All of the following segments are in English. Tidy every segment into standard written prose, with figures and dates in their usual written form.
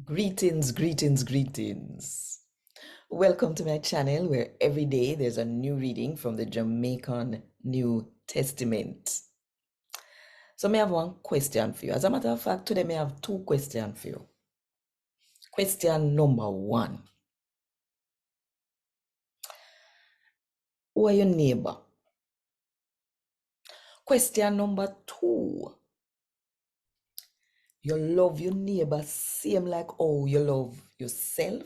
Greetings, greetings, greetings. Welcome to my channel where every day there's a new reading from the Jamaican New Testament. So may I have one question for you. As a matter of fact, today may I have two questions for you. Question number one. Who are your neighbor? Question number two. You love your neighbor same like how you love yourself?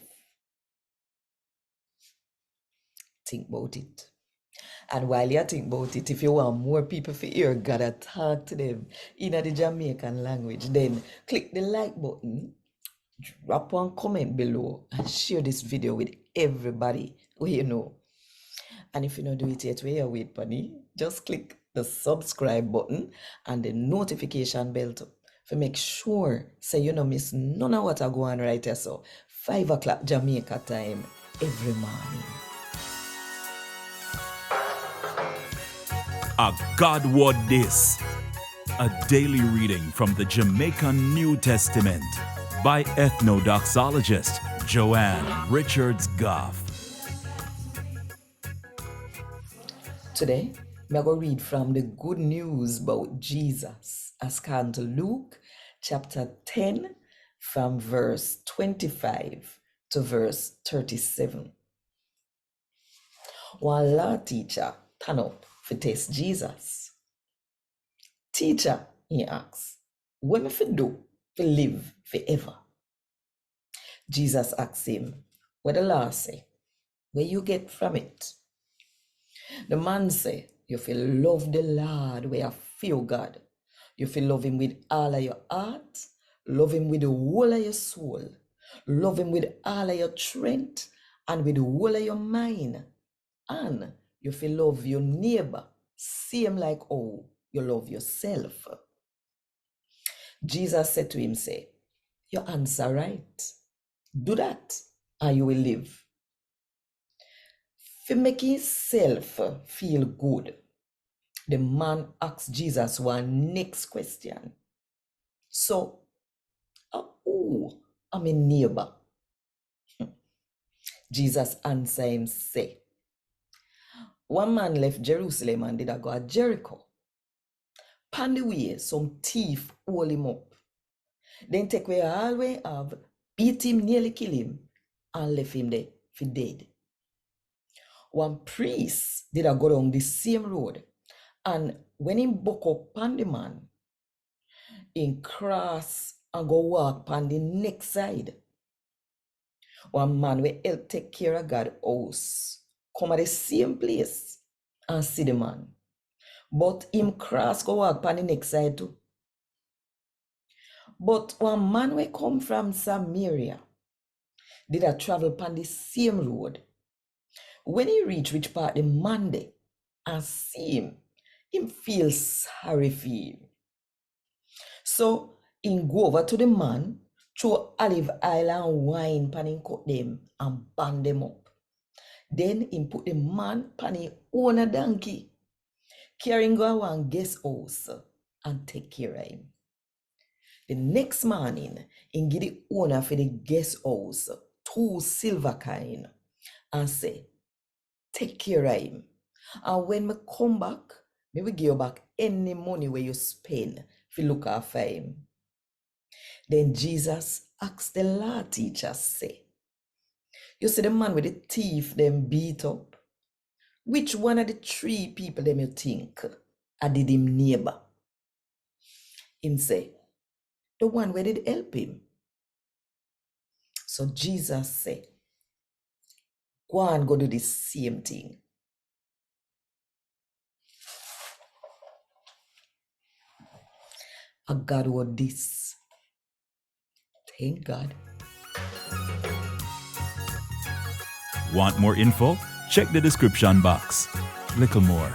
Think about it. And while you think about it, if you want more people to hear God talk to them in the Jamaican language, then click the like button, drop one comment below, and share this video with everybody who you know. And if you don't do it yet, where you wait, Bunny, just click the subscribe button and the notification bell to make sure so you don't miss none of what I go on right here. So 5 o'clock Jamaica time every morning. A God Word This, a daily reading from the Jamaican New Testament by ethnodoxologist Joanne Richards Goff. Today, I'm going to read from the good news about Jesus as according to Luke chapter 10 from verse 25 to verse 37. One law teacher turn up for test Jesus. Teacher, he asks, what me fi do fi live forever? Jesus asks him, what the law say? Where you get from it? The man say, you feel love the Lord where you feel God. You feel love him with all of your heart, love him with the whole of your soul, love him with all of your strength and with the whole of your mind. And you feel love your neighbor, same like how you love yourself. Jesus said to him, say, your answer right. Do that and you will live. For making himself feel good, the man asked Jesus one next question. So, who am a neighbor? Jesus answered him, say, one man left Jerusalem and did go to Jericho. Pan the way, some thief hold him up. Then take away all we have, beat him, nearly kill him, and left him there for dead. One priest did go down the same road, and when he buck up on the man, he cross and go walk on the next side. One man will help take care of God's house, come at the same place and see the man. But him cross go walk on the next side too. But one man will come from Samaria, did a travel upon the same road. When he reach which part the man dey and see him feel sorry for him. So him go over to the man, throw olive oil and wine pan him cut them and band them up. Then him put the man pan him own a donkey, carrying go one guest house and take care of him. The next morning, him give the owner for the guest house 2 silver coin and say, take care of him. And when me come back, me will give you back any money where you spend if you look after him. Then Jesus asked the law teacher, say, you see the man with the teeth them beat up? Which one of the 3 people them you think I did him neighbor? Him say, the one where did help him. So Jesus say, go and go do the same thing. A God Word This. Thank God. Want more info? Check the description box. Little more.